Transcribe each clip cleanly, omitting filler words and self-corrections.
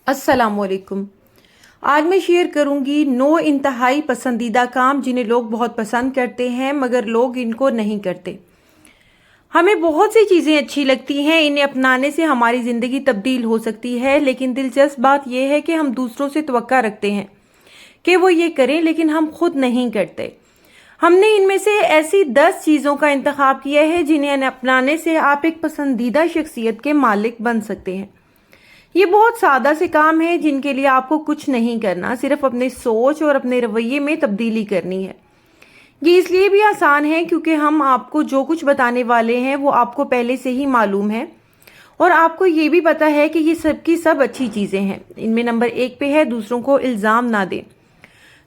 अस्सलाम वालेकुम। आज मैं शेयर करूंगी 9 इंतहाई पसंदीदा काम जिन्हें लोग बहुत पसंद करते हैं मगर लोग इनको नहीं करते। हमें बहुत सी चीज़ें अच्छी लगती हैं, इन्हें अपनाने से हमारी ज़िंदगी तब्दील हो सकती है, लेकिन दिलचस्प बात यह है कि हम दूसरों से तवक्का रखते हैं कि वो ये करें, लेकिन हम खुद नहीं करते। हमने इनमें से ऐसी 10 चीज़ों का इंतखाब किया है जिन्हें अपनाने से आप एक पसंदीदा शख्सियत के मालिक बन सकते हैं। ये बहुत सादा से काम है जिनके लिए आपको कुछ नहीं करना, सिर्फ अपने सोच और अपने रवैये में तब्दीली करनी है। ये इसलिए भी आसान है क्योंकि हम आपको जो कुछ बताने वाले हैं वो आपको पहले से ही मालूम है और आपको ये भी पता है कि ये सब की सब अच्छी चीज़ें हैं। इनमें नंबर 1 पे है दूसरों को इल्ज़ाम ना दें।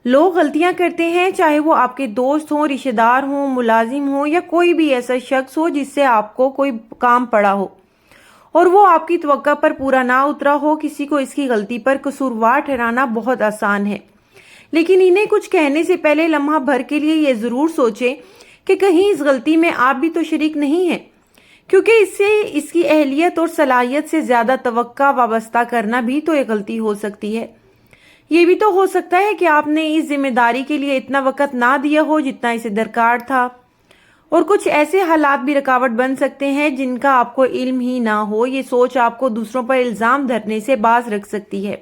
लोग गलतियां करते हैं, चाहे वो आपके दोस्त हों, रिश्तेदार हों, मुलाजिम हों या कोई भी ऐसा शख्स हो जिससे आपको कोई काम पड़ा हो और वो आपकी तवक्का पर पूरा ना उतरा हो। किसी को इसकी गलती पर कसूरवार ठहराना बहुत आसान है, लेकिन इन्हें कुछ कहने से पहले लम्हा भर के लिए ये ज़रूर सोचें कि कहीं इस गलती में आप भी तो शरीक नहीं हैं, क्योंकि इससे इसकी अहलियत और सलाहियत से ज़्यादा तवक्का वाबस्ता करना भी तो एक गलती हो सकती है। ये भी तो हो सकता है कि आपने इस जिम्मेदारी के लिए इतना वक्त ना दिया हो जितना इसे दरकार था, और कुछ ऐसे हालात भी रुकावट बन सकते हैं जिनका आपको इल्म ही ना हो। ये सोच आपको दूसरों पर इल्ज़ाम धरने से बाज रख सकती है।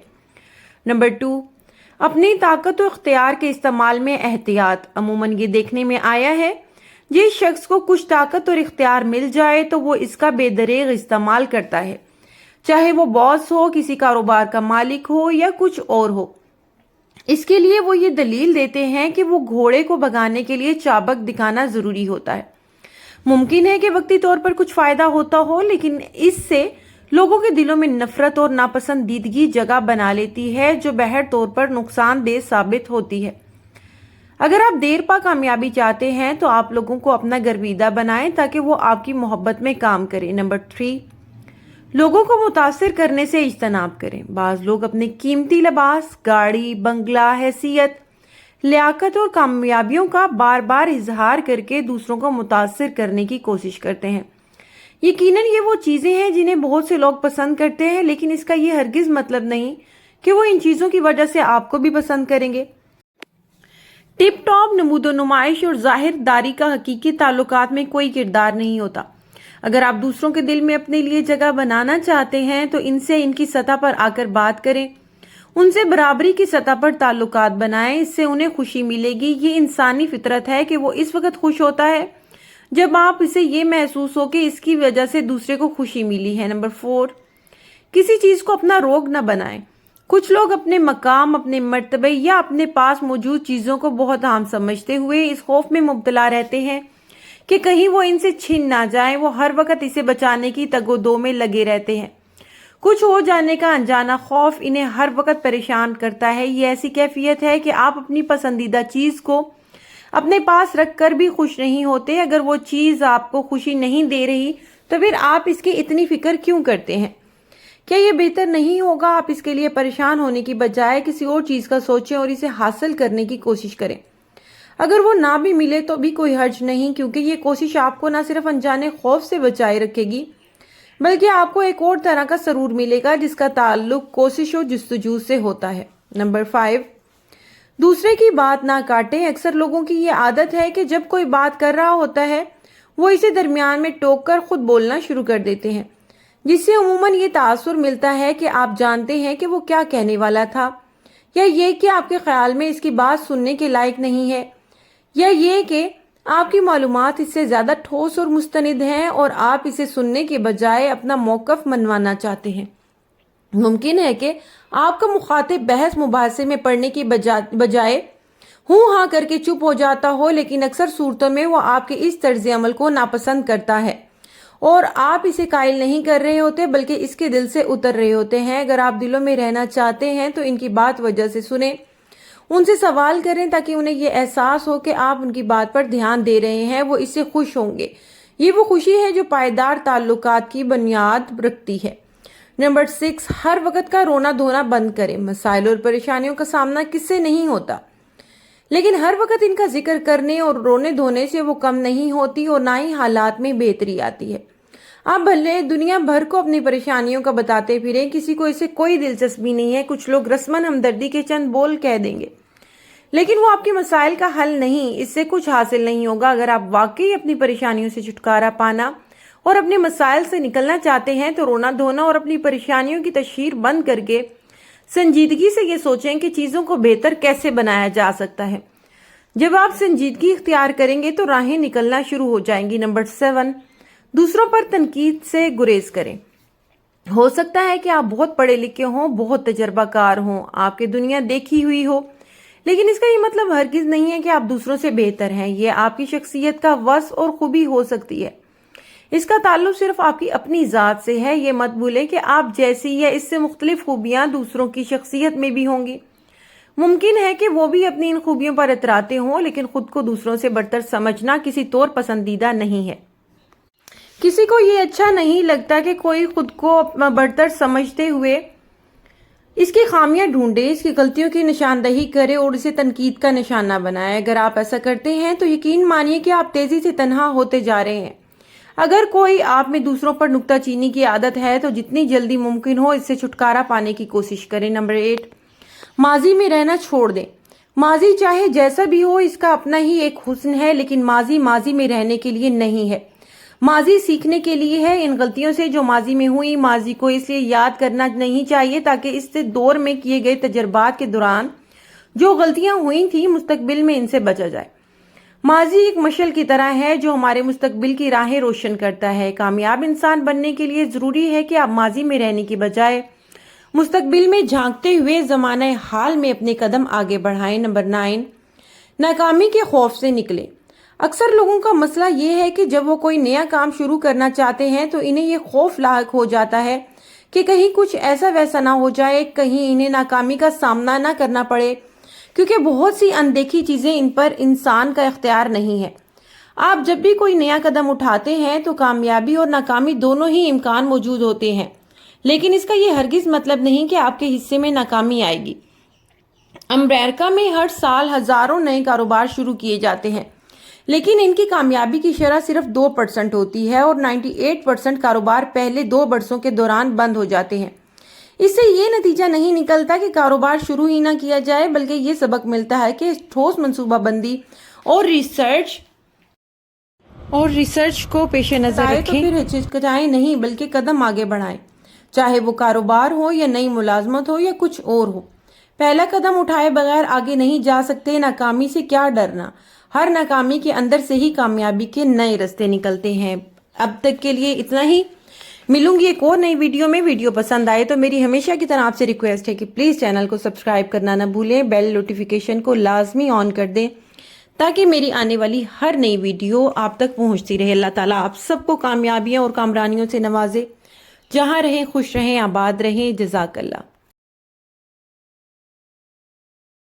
नंबर 2, अपनी ताकत और इख्तियार के इस्तेमाल में एहतियात। अमूमन ये देखने में आया है जिस शख्स को कुछ ताकत और इख्तियार मिल जाए तो वो इसका बेदरेग इस्तेमाल करता है, चाहे वो बॉस हो, किसी कारोबार का मालिक हो या कुछ और हो। इसके लिए वो ये दलील देते हैं कि वो घोड़े को भगाने के लिए चाबक दिखाना जरूरी होता है। मुमकिन है कि वक्ती तौर पर कुछ फायदा होता हो, लेकिन इससे लोगों के दिलों में नफरत और नापसंदीदगी जगह बना लेती है जो बहर तौर पर नुकसानदेह साबित होती है। अगर आप देर पा कामयाबी चाहते हैं तो आप लोगों को अपना गर्विदा बनाएं ताकि वो आपकी मोहब्बत में काम करें। नंबर 3, लोगों को मुतासिर करने से इज्तनाब करें। बाज लोग अपने कीमती लिबास, गाड़ी, बंगला, हैसियत, लियाकत और कामयाबियों का बार बार इजहार करके दूसरों को मुतासिर करने की कोशिश करते हैं। यकीनन ये वो चीज़ें हैं जिन्हें बहुत से लोग पसंद करते हैं, लेकिन इसका ये हरगिज मतलब नहीं कि वो इन चीज़ों की वजह से आपको भी पसंद करेंगे। टिप टॉप नमूदो नुमाइश और जाहिरदारी का हकीकी ताल्लुकात में कोई किरदार नहीं होता। अगर आप दूसरों के दिल में अपने लिए जगह बनाना चाहते हैं तो इनसे इनकी सतह पर आकर बात करें, उनसे बराबरी की सतह पर ताल्लुकात बनाएं। इससे उन्हें खुशी मिलेगी। ये इंसानी फितरत है कि वो इस वक्त खुश होता है जब आप इसे ये महसूस हो कि इसकी वजह से दूसरे को खुशी मिली है। नंबर 4, किसी चीज़ को अपना रोग न बनाएं। कुछ लोग अपने मकाम, अपने मर्तबे या अपने पास मौजूद चीज़ों को बहुत अहम समझते हुए इस खौफ में मुब्तला रहते हैं कि कहीं वो इनसे छिन ना जाए। वो हर वक्त इसे बचाने की तगोदो में लगे रहते हैं। कुछ हो जाने का अनजाना खौफ इन्हें हर वक्त परेशान करता है। ये ऐसी कैफियत है कि आप अपनी पसंदीदा चीज़ को अपने पास रख कर भी खुश नहीं होते। अगर वो चीज़ आपको खुशी नहीं दे रही तो फिर आप इसकी इतनी फिक्र क्यों करते हैं? क्या ये बेहतर नहीं होगा आप इसके लिए परेशान होने की बजाय किसी और चीज़ का सोचें और इसे हासिल करने की कोशिश करें? अगर वो ना भी मिले तो भी कोई हर्ज नहीं, क्योंकि ये कोशिश आपको ना सिर्फ अनजाने खौफ से बचाए रखेगी बल्कि आपको एक और तरह का सरूर मिलेगा जिसका ताल्लुक कोशिश और जस्तजू से होता है। नंबर 5, दूसरे की बात ना काटें। अक्सर लोगों की ये आदत है कि जब कोई बात कर रहा होता है वो इसे दरमियान में टोक कर खुद बोलना शुरू कर देते हैं, जिससे अमूमन ये तासुर मिलता है कि आप जानते हैं कि वो क्या कहने वाला था, या ये कि आपके ख्याल में इसकी बात सुनने के लायक नहीं है, या ये कि आपकी मालूमात इससे ज़्यादा ठोस और मुस्तनिद हैं और आप इसे सुनने के बजाय अपना मौक़िफ़ मनवाना चाहते हैं। मुमकिन है कि आपका मुखातिब बहस मुबाहसे में पढ़ने की बजाय हूँ हाँ करके चुप हो जाता हो, लेकिन अक्सर सूरतों में वो आपके इस तर्ज अमल को नापसंद करता है और आप इसे कायल नहीं कर रहे होते बल्कि इसके दिल से उतर रहे होते हैं। अगर आप दिलों में रहना चाहते हैं तो इनकी बात वजह से सुने, उनसे सवाल करें ताकि उन्हें ये एहसास हो कि आप उनकी बात पर ध्यान दे रहे हैं। वो इससे खुश होंगे। ये वो खुशी है जो पायदार ताल्लुकात की बुनियाद रखती है। नंबर 6, हर वक्त का रोना धोना बंद करें। मसाइल और परेशानियों का सामना किससे नहीं होता, लेकिन हर वक्त इनका जिक्र करने और रोने धोने से वो कम नहीं होती और ना ही हालात में बेहतरी आती है। आप भले दुनिया भर को अपनी परेशानियों का बताते फिरें, किसी को इससे कोई दिलचस्पी नहीं है। कुछ लोग रस्मन हमदर्दी के चंद बोल कह देंगे, लेकिन वो आपके मसाइल का हल नहीं। इससे कुछ हासिल नहीं होगा। अगर आप वाकई अपनी परेशानियों से छुटकारा पाना और अपने मसाइल से निकलना चाहते हैं तो रोना धोना और अपनी परेशानियों की तशहीर बंद करके संजीदगी से ये सोचें कि चीज़ों को बेहतर कैसे बनाया जा सकता है। जब आप संजीदगी इख्तियार करेंगे तो राहें निकलना शुरू हो जाएंगी। नंबर 7, दूसरों पर तनकीद से गुरेज करें। हो सकता है कि आप बहुत पढ़े लिखे हों, बहुत तजर्बाकार हों, आपके दुनिया देखी हुई हो, लेकिन इसका ये मतलब हरगिज नहीं है कि आप दूसरों से बेहतर हैं। ये आपकी शख्सियत का वस और खूबी हो सकती है। इसका ताल्लुक सिर्फ आपकी अपनी ज़ात से है। ये मत भूलें कि आप जैसी या इससे मुख्तलिफ खूबियाँ दूसरों की शख्सियत में भी होंगी। मुमकिन है कि वो भी अपनी इन खूबियों पर इतराते हों, लेकिन खुद को दूसरों से बढ़तर समझना किसी तौर पसंदीदा नहीं है। किसी को ये अच्छा नहीं लगता कि कोई खुद को बढ़तर समझते हुए इसकी खामियां ढूंढे, इसकी गलतियों की निशानदही करे और इसे तनकीद का निशाना बनाए। अगर आप ऐसा करते हैं तो यकीन मानिए कि आप तेजी से तन्हा होते जा रहे हैं। अगर कोई आप में दूसरों पर नुक्ताचीनी की आदत है तो जितनी जल्दी मुमकिन हो इससे छुटकारा पाने की कोशिश करें। नंबर 8, माजी में रहना छोड़ दें। माजी चाहे जैसा भी हो, इसका अपना ही एक हुस्न है, लेकिन माजी माजी में रहने के लिए नहीं है। माजी सीखने के लिए है। इन गलतियों से जो माजी में हुई, माजी को इसलिए याद करना नहीं चाहिए ताकि इससे दौर में किए गए तजर्बात के दौरान जो गलतियां हुई थी मुस्तकबिल में इनसे बचा जाए। माजी एक मशल की तरह है जो हमारे मुस्तकबिल की राहें रोशन करता है। कामयाब इंसान बनने के लिए ज़रूरी है कि आप माजी में रहने की बजाय मुस्तकबिल में झांकते हुए ज़माने हाल में अपने कदम आगे बढ़ाएं। नंबर 9, नाकामी के खौफ से निकलें। अक्सर लोगों का मसला ये है कि जब वो कोई नया काम शुरू करना चाहते हैं तो इन्हें ये खौफ लायक हो जाता है कि कहीं कुछ ऐसा वैसा ना हो जाए, कहीं इन्हें नाकामी का सामना ना करना पड़े, क्योंकि बहुत सी अनदेखी चीज़ें इन पर इंसान का इख्तियार नहीं है। आप जब भी कोई नया कदम उठाते हैं तो कामयाबी और नाकामी दोनों ही इम्कान मौजूद होते हैं, लेकिन इसका ये हरगिज मतलब नहीं कि आपके हिस्से में नाकामी आएगी। अमेरिका में हर साल हजारों नए कारोबार शुरू किए जाते हैं, लेकिन इनकी कामयाबी की शरह सिर्फ 2% होती है और 98% कारोबार पहले 2 बरसों के दौरान बंद हो जाते हैं। इससे ये नतीजा नहीं निकलता कि कारोबार शुरू ही ना किया जाए, बल्कि ये सबक मिलता है कि ठोस मंसूबाबंदी और रिसर्च को पेश नजर रखें। तो फिर हिचकिचाएं नहीं, बल्कि कदम आगे बढ़ाएं, चाहे वो कारोबार हो या नई मुलाजमत हो या कुछ और हो। पहला कदम उठाए बगैर आगे नहीं जा सकते। नाकामी से क्या डरना, हर नाकामी के अंदर से ही कामयाबी के नए रास्ते निकलते हैं। अब तक के लिए इतना ही। मिलूंगी एक और नई वीडियो में। वीडियो पसंद आए तो मेरी हमेशा की तरह आपसे रिक्वेस्ट है कि प्लीज़ चैनल को सब्सक्राइब करना ना भूलें, बेल नोटिफिकेशन को लाजमी ऑन कर दें ताकि मेरी आने वाली हर नई वीडियो आप तक पहुंचती रहे। अल्लाह ताला आप सबको कामयाबियां और कामरानियों से नवाजे। जहां रहें खुश रहें, आबाद रहें। जज़ाकल्लाह।